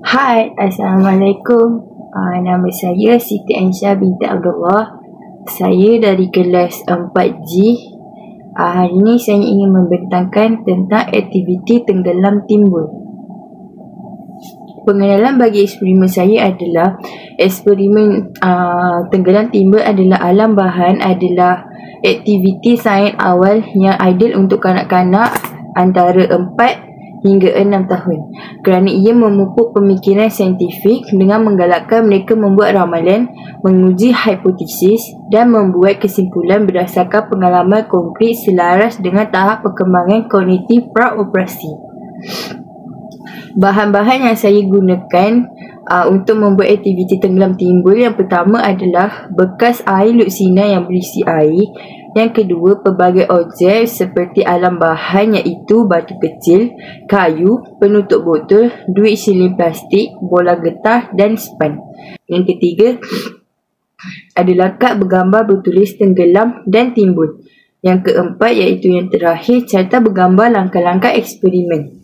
Hai, Assalamualaikum. Nama saya Siti Aisyah binti Abdullah. Saya dari kelas 4G. Hari ini saya ingin membentangkan tentang aktiviti tenggelam timbul. Pengenalan bagi eksperimen saya adalah eksperimen tenggelam timbul adalah alam bahan adalah aktiviti sains awal yang ideal untuk kanak-kanak antara 4 hingga 6 tahun kerana ia memupuk pemikiran saintifik dengan menggalakkan mereka membuat ramalan, menguji hipotesis dan membuat kesimpulan berdasarkan pengalaman konkret selaras dengan tahap perkembangan kognitif praoperasi. Bahan-bahan yang saya gunakan untuk membuat aktiviti tenggelam timbul, yang pertama adalah bekas air luksina yang berisi air. Yang kedua, pelbagai objek seperti alam bahan iaitu batu kecil, kayu, penutup botol, duit silin plastik, bola getah dan span. Yang ketiga adalah kad bergambar bertulis tenggelam dan timbul. Yang keempat iaitu yang terakhir, carta bergambar langkah-langkah eksperimen.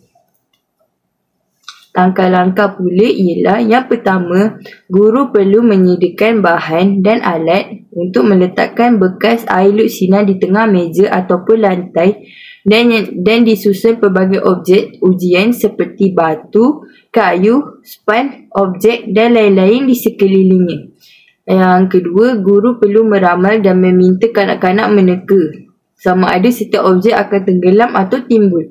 Langkah-langkah pula ialah yang pertama, guru perlu menyediakan bahan dan alat untuk meletakkan bekas air luksina di tengah meja ataupun lantai dan disusun pelbagai objek ujian seperti batu, kayu, span, objek dan lain-lain di sekelilingnya. Yang kedua, guru perlu meramal dan meminta kanak-kanak meneka sama ada setiap objek akan tenggelam atau timbul.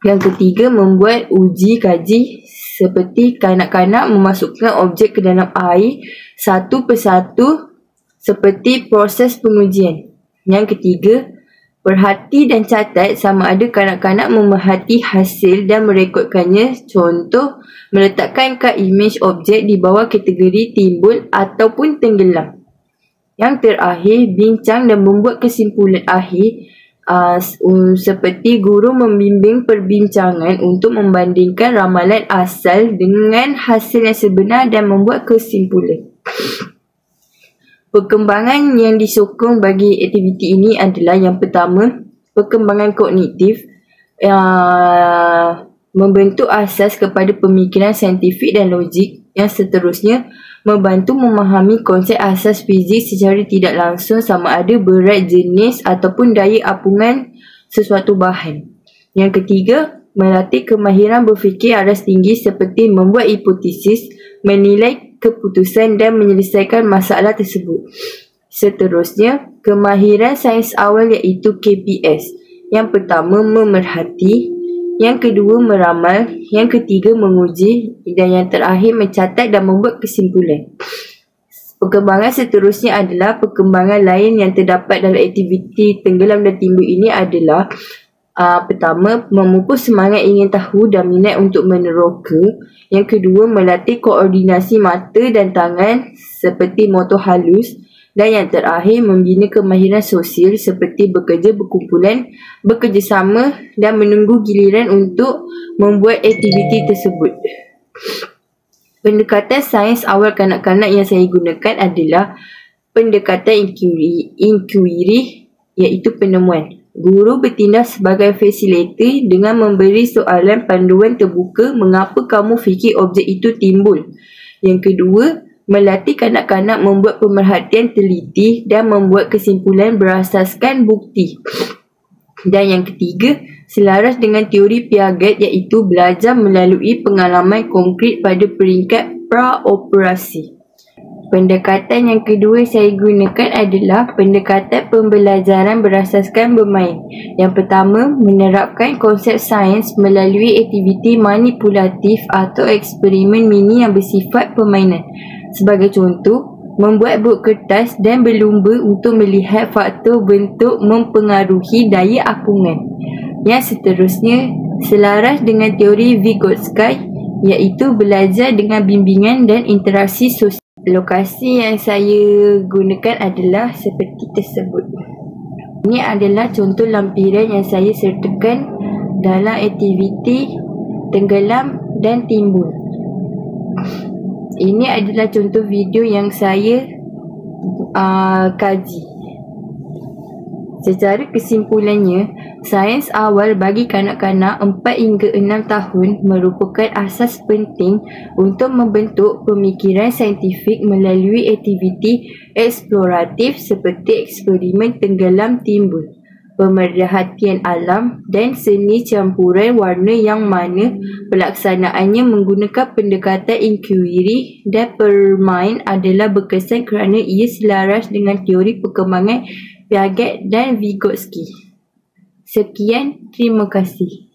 Yang ketiga, membuat uji kaji seperti kanak-kanak memasukkan objek ke dalam air satu persatu seperti proses pengujian. Yang ketiga, perhati dan catat sama ada kanak-kanak memerhati hasil dan merekodkannya. Contoh, meletakkan kad imej objek di bawah kategori timbul ataupun tenggelam. Yang terakhir, bincang dan membuat kesimpulan akhir seperti guru membimbing perbincangan untuk membandingkan ramalan asal dengan hasil yang sebenar dan membuat kesimpulan. Perkembangan yang disokong bagi aktiviti ini adalah yang pertama, perkembangan kognitif, membentuk asas kepada pemikiran saintifik dan logik. Yang seterusnya, membantu memahami konsep asas fizik secara tidak langsung sama ada berat, jenis ataupun daya apungan sesuatu bahan. Yang ketiga, melatih kemahiran berfikir aras tinggi seperti membuat hipotesis, menilai keputusan dan menyelesaikan masalah tersebut. Seterusnya, kemahiran sains awal iaitu KPS. Yang pertama, memerhati. Yang kedua, meramal. Yang ketiga, menguji. Dan yang terakhir, mencatat dan membuat kesimpulan. Perkembangan seterusnya adalah perkembangan lain yang terdapat dalam aktiviti tenggelam dan timbul ini adalah pertama, memupuk semangat ingin tahu dan minat untuk meneroka. Yang kedua, melatih koordinasi mata dan tangan seperti motor halus. Dan yang terakhir, membina kemahiran sosial seperti bekerja berkumpulan, bekerjasama dan menunggu giliran untuk membuat aktiviti tersebut. Pendekatan sains awal kanak-kanak yang saya gunakan adalah pendekatan inquiry iaitu penemuan. Guru bertindak sebagai fasilitator dengan memberi soalan panduan terbuka mengapa kamu fikir objek itu timbul. Yang kedua, melatih kanak-kanak membuat pemerhatian teliti dan membuat kesimpulan berasaskan bukti. Dan yang ketiga, selaras dengan teori Piaget iaitu belajar melalui pengalaman konkret pada peringkat praoperasi. Pendekatan yang kedua saya gunakan adalah pendekatan pembelajaran berasaskan bermain. Yang pertama, menerapkan konsep sains melalui aktiviti manipulatif atau eksperimen mini yang bersifat permainan. Sebagai contoh, membuat bot kertas dan berlumba untuk melihat faktor bentuk mempengaruhi daya apungan. Yang seterusnya, selaras dengan teori Vygotsky iaitu belajar dengan bimbingan dan interaksi sosial. Lokasi yang saya gunakan adalah seperti tersebut. Ini adalah contoh lampiran yang saya sertakan dalam aktiviti tenggelam dan timbul. Ini adalah contoh video yang saya kaji. Secara kesimpulannya, Sains awal bagi kanak-kanak 4 hingga 6 tahun merupakan asas penting untuk membentuk pemikiran saintifik melalui aktiviti eksploratif seperti eksperimen tenggelam timbul, pemerhatian alam dan seni campuran warna yang mana pelaksanaannya menggunakan pendekatan inkuiri dan permain adalah berkesan kerana ia selaras dengan teori perkembangan Piaget dan Vygotsky. Sekian, terima kasih.